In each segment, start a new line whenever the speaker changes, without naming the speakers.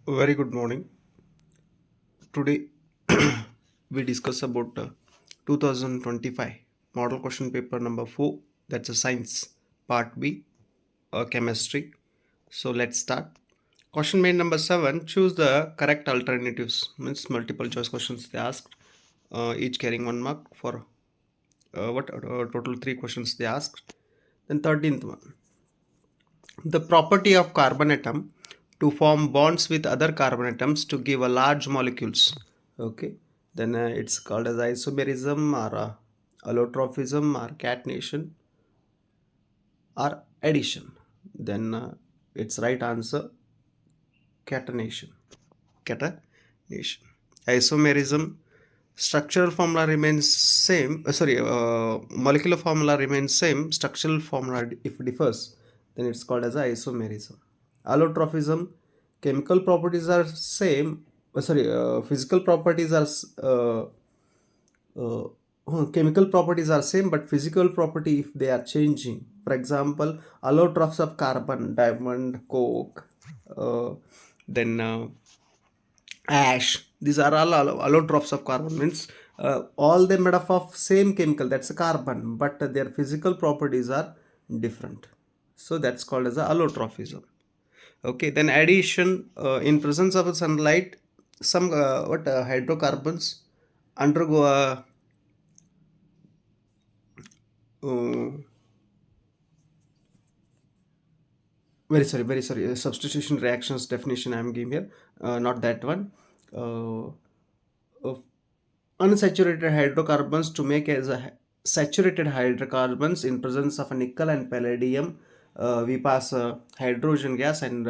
Very good morning. Today we discuss about 2025 model question paper number 4. That's a science part B, chemistry. So let's start. Question main number 7. Choose the correct alternatives. Means multiple choice questions they asked. Each carrying 1 mark for total 3 questions they asked. Then 13th one. The property of carbon atom to form bonds with other carbon atoms to give a large molecules. Okay, then it's called as isomerism or allotrophism or catenation or addition. Then its right answer catenation. Catenation. Isomerism structural formula remains same. Molecular formula remains same. Structural formula if differs, then it's called as isomerism. Allotrophism, chemical properties are same. Physical properties are chemical properties are same, but physical property if they are changing. For example, allotrophs of carbon, diamond, coke, then ash. These are all allotropes of carbon. Means all they made up of same chemical. That's a carbon, but their physical properties are different. So that's called as a allotrophism. Okay, then addition in presence of sunlight, some hydrocarbons undergo a uh, very sorry substitution reactions definition I am giving here, not that one. uh, of unsaturated hydrocarbons to make as a saturated hydrocarbons in presence of a nickel and palladium, we pass a hydrogen gas and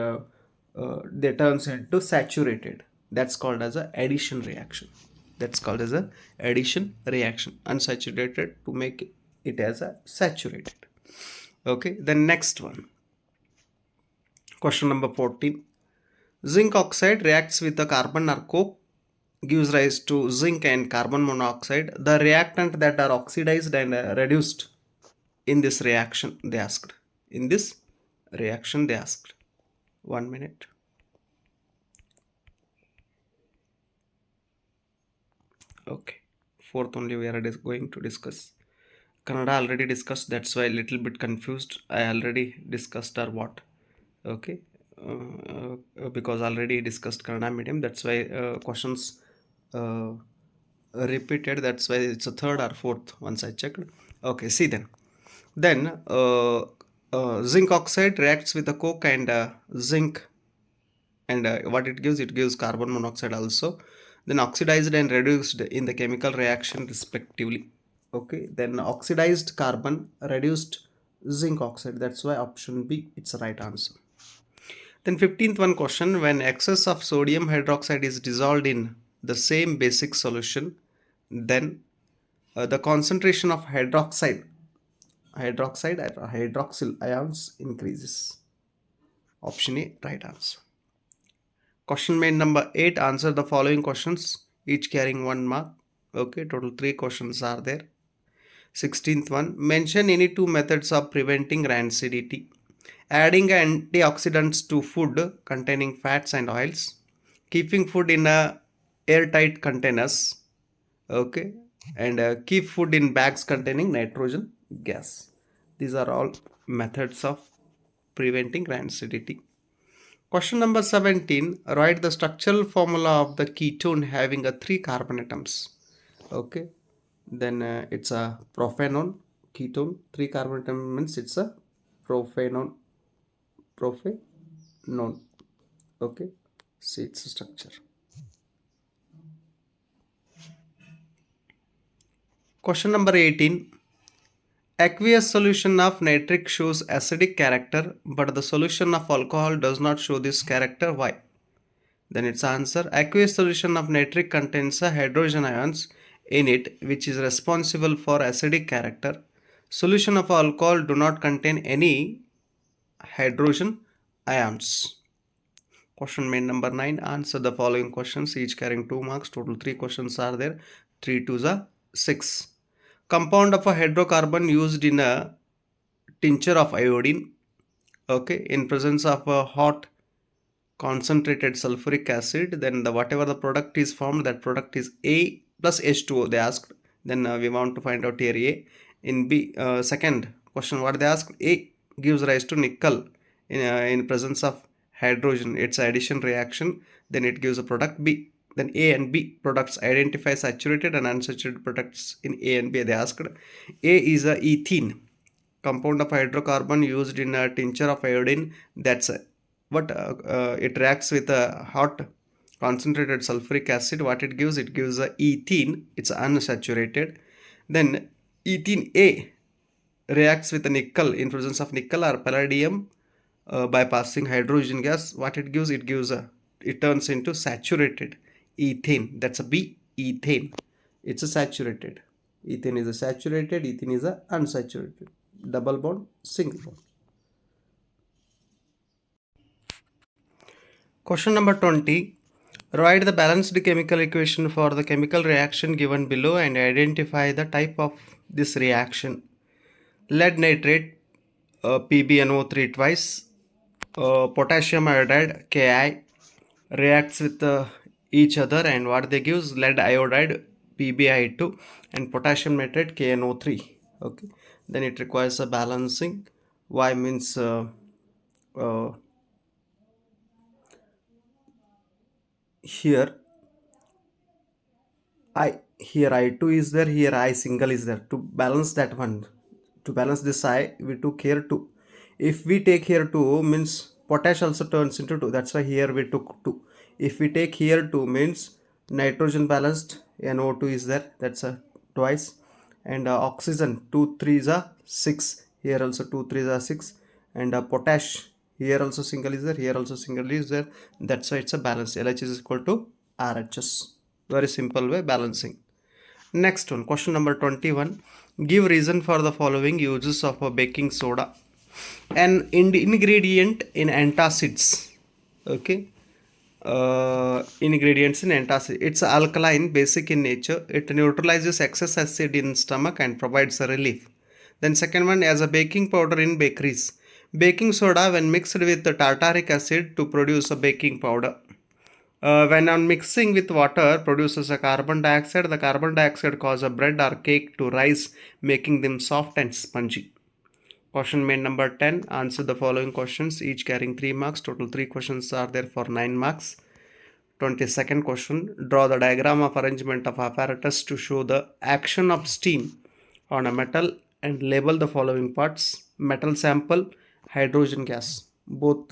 they turns into saturated. That's called as a addition reaction. That's called as a addition reaction. Unsaturated to make it as a saturated. Okay, the next one. Question number 14. Zinc oxide reacts with the carbon or coke, gives rise to zinc and carbon monoxide. The reactant that are oxidized and reduced in this reaction, they asked. In this reaction, they asked. 1 minute. Okay. Fourth only we are going to discuss. Kannada already discussed. That's why a little bit confused. I already discussed or what. Okay. Because already discussed Kannada medium. That's why questions repeated. That's why it's a third or fourth once I checked. Okay, see then zinc oxide reacts with the coke and zinc, and what it gives carbon monoxide also, then oxidized and reduced in the chemical reaction respectively. Okay, then oxidized carbon reduced zinc oxide. That's why option B it's the right answer. Then 15th one question, when excess of sodium hydroxide is dissolved in the same basic solution, then the concentration of hydroxide or hydroxyl ions increases. Option A, right answer. Question main number 8, answer the following questions, each carrying 1 mark. Okay, total 3 questions are there. 16th one, mention any 2 methods of preventing rancidity. Adding antioxidants to food containing fats and oils, keeping food in airtight containers, okay, and keep food in bags containing nitrogen gas. These are all methods of preventing rancidity. Question number 17, write the structural formula of the ketone having a 3 carbon atoms. Okay, then it's a prophenone ketone. 3 carbon atom means it's a prophenone. Okay, see its structure. Question number 18, aqueous solution of nitric shows acidic character, but the solution of alcohol does not show this character. Why? Then its answer, aqueous solution of nitric contains hydrogen ions in it, which is responsible for acidic character. Solution of alcohol do not contain any hydrogen ions. Question main number 9, answer the following questions, each carrying 2 marks. Total 3 questions are there. 3 2s are 6. Compound of a hydrocarbon used in a tincture of iodine, okay, in presence of a hot concentrated sulfuric acid, then the whatever the product is formed, that product is A plus H2O they asked. Then we want to find out here A. In B, second question, what they asked, A gives rise to nickel in presence of hydrogen, it's addition reaction, then it gives a product B. Then A and B products identify saturated and unsaturated products in A and B. They asked A is a ethene, compound of hydrocarbon used in a tincture of iodine. That's what it reacts with a hot concentrated sulfuric acid. What it gives? It gives a ethene. It's unsaturated. Then ethene A reacts with a nickel in presence of nickel or palladium by passing hydrogen gas. What it gives? It turns into saturated ethane. That's a B, ethane. It's a saturated. Ethane is a saturated, ethene is a unsaturated. Double bond, single bond. Question number 20. Write the balanced chemical equation for the chemical reaction given below and identify the type of this reaction. Lead nitrate, PbNO3 twice, potassium iodide, Ki, reacts with each other, and what they give is lead iodide, PbI2, and potassium nitrate, KNO3. Okay, then it requires a balancing. Y means here I2 is there, here I single is there. To balance that one, to balance this I, we took here 2. If we take here 2 means potash also turns into 2. That's why here we took 2. If we take here 2 means nitrogen balanced, NO2 is there. That's a twice. And oxygen 2 3s are 6. Here also 2 3s are 6. And potash, here also single is there. Here also single is there. That's why it's a balance. LH is equal to RHS. Very simple way balancing. Next one, question number 21. Give reason for the following uses of a baking soda. An ingredient in antacids. Okay. Ingredients in antacid. It's alkaline, basic in nature. It neutralizes excess acid in stomach and provides a relief. Then second one, as a baking powder in bakeries. Baking soda when mixed with the tartaric acid to produce a baking powder. When on mixing with water produces a carbon dioxide, the carbon dioxide causes a bread or cake to rise, making them soft and spongy. Question made number 10. Answer the following questions, each carrying 3 marks. Total 3 questions are there for 9 marks. 22nd question. Draw the diagram of arrangement of apparatus to show the action of steam on a metal and label the following parts. Metal sample, hydrogen gas. Both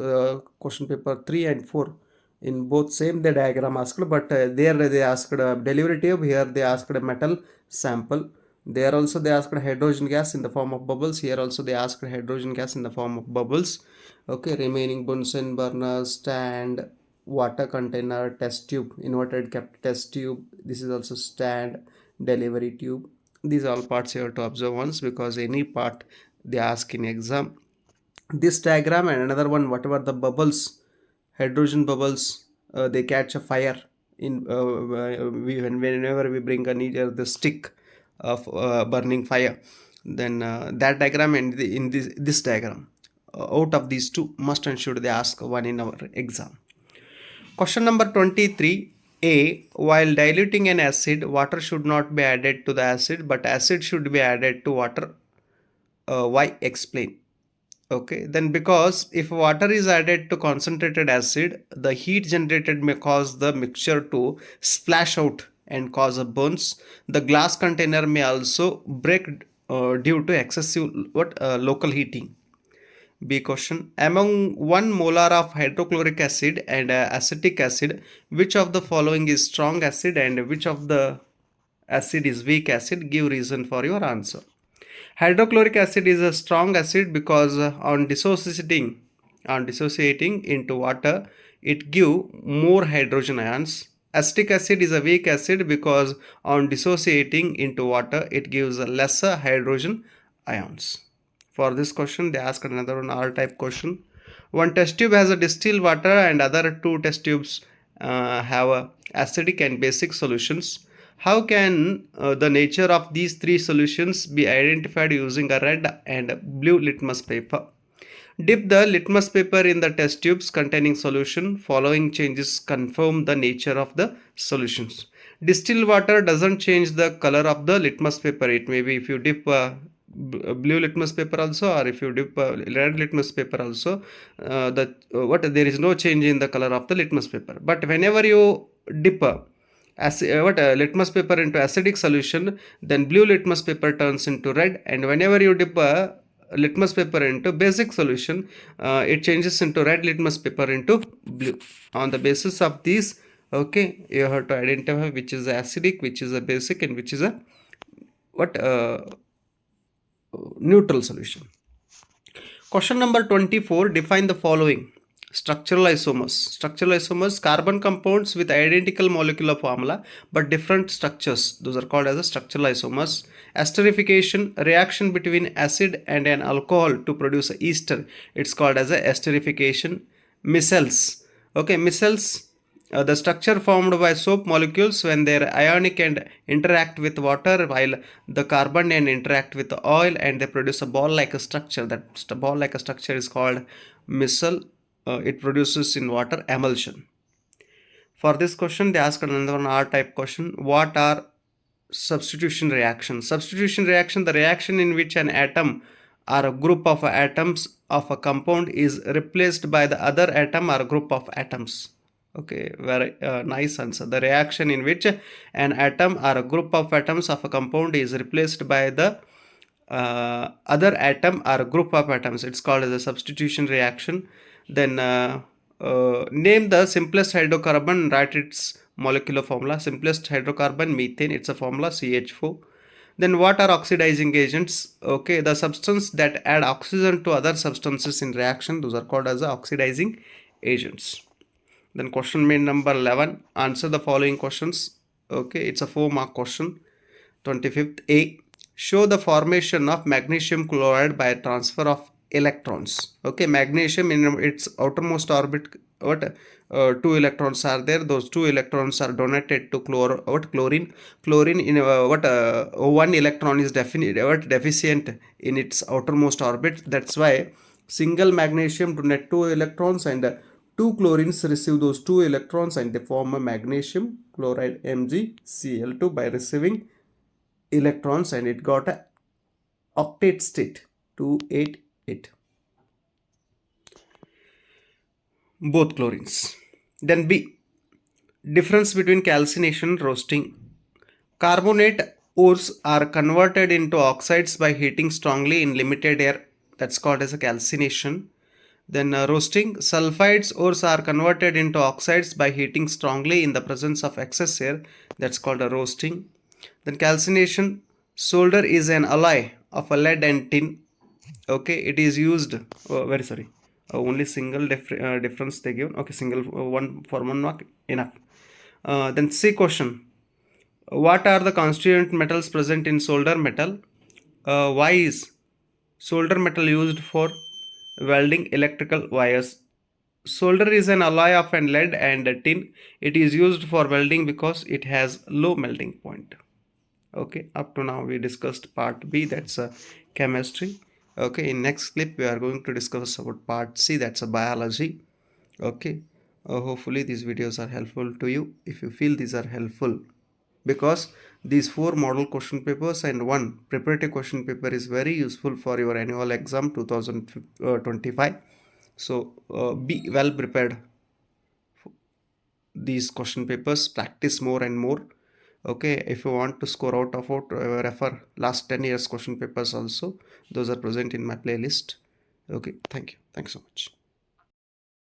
question paper 3 and 4. In both same the diagram asked, but there they asked delivery tube, here they asked a metal sample. There also they asked hydrogen gas in the form of bubbles. Here also they asked hydrogen gas in the form of bubbles. Okay, remaining Bunsen burner, stand, water container, test tube, inverted kept test tube. This is also stand, delivery tube. These are all parts you have to observe once, because any part they ask in exam. This diagram and another one, whatever the bubbles, hydrogen bubbles, they catch a fire in whenever we bring the stick of burning fire. Then that diagram and in this diagram, out of these two, must and should they ask one in our exam. Question number 23. A. While diluting an acid, water should not be added to the acid, but acid should be added to water. Why? Explain. Okay, then because if water is added to concentrated acid, the heat generated may cause the mixture to splash out and cause a burns. The glass container may also break due to excessive local heating. B question. Among 1 molar of hydrochloric acid and acetic acid, which of the following is strong acid and which of the acid is weak acid? Give reason for your answer. Hydrochloric acid is a strong acid because on dissociating into water, it give more hydrogen ions. Acetic acid is a weak acid because on dissociating into water, it gives lesser hydrogen ions. For this question, they asked another one R-type question. One test tube has a distilled water and other 2 test tubes have acidic and basic solutions. How can the nature of these 3 solutions be identified using a red and blue litmus paper? Dip the litmus paper in the test tubes containing solution. Following changes confirm the nature of the solutions. Distilled water doesn't change the color of the litmus paper. It may be if you dip blue litmus paper also, or if you dip red litmus paper also, there is no change in the color of the litmus paper. But whenever you dip litmus paper into acidic solution, then blue litmus paper turns into red, and whenever you dip litmus paper into basic solution, it changes into red litmus paper into blue. On the basis of these, okay, you have to identify which is acidic, which is a basic, and which is a neutral solution. Question number 24, define the following. Structural isomers. Structural isomers, carbon compounds with identical molecular formula but different structures. Those are called as a structural isomers. Esterification, reaction between acid and an alcohol to produce a ester. It's called as a esterification. Micelles. Okay, micelles, the structure formed by soap molecules when they are ionic and interact with water, while the carbon and interact with the oil, and they produce a ball-like structure. That ball-like structure is called micelle. It produces in water emulsion. For this question, they asked another one R-type question. What are substitution reactions? Substitution reaction, the reaction in which an atom or a group of atoms of a compound is replaced by the other atom or group of atoms. Okay, very nice answer. The reaction in which an atom or a group of atoms of a compound is replaced by the other atom or group of atoms, it's called as a substitution reaction. Then name the simplest hydrocarbon, write its molecular formula. Simplest hydrocarbon, methane, it's a formula CH4. Then what are oxidizing agents? Okay, the substance that add oxygen to other substances in reaction, those are called as oxidizing agents. Then question main number 11, answer the following questions. Okay, it's a 4-mark question. 25th, A, show the formation of magnesium chloride by transfer of electrons. Okay, magnesium in its outermost orbit, 2 electrons are there. Those 2 electrons are donated to chlorine. Chlorine in 1 electron is deficient in its outermost orbit. That's why single magnesium donate 2 electrons, and 2 chlorines receive those 2 electrons, and they form a magnesium chloride MgCl2 by receiving electrons, and it got a octet state 288. Both chlorines. Then B, difference between calcination and roasting. Carbonate ores are converted into oxides by heating strongly in limited air. That's called as a calcination. Then roasting, sulfides ores are converted into oxides by heating strongly in the presence of excess air. That's called a roasting. Then calcination, solder is an alloy of a lead and tin. Okay, it is used, only single difference they give. Okay, single one for 1 mark enough. Then C question, what are the constituent metals present in solder metal? Why is solder metal used for welding electrical wires? Solder is an alloy of an lead and tin. It is used for welding because it has low melting point. Okay, up to now we discussed part B, that's chemistry. Okay, in next clip we are going to discuss about part C, that's a biology. Okay, hopefully these videos are helpful to you. If you feel these are helpful, because these 4 model question papers and 1 preparatory question paper is very useful for your annual exam 2025. So be well prepared. These question papers, practice more and more. Okay, if you want to score out of it, refer last 10 years question papers also. Those are present in my playlist. Okay, thank you. Thanks so much.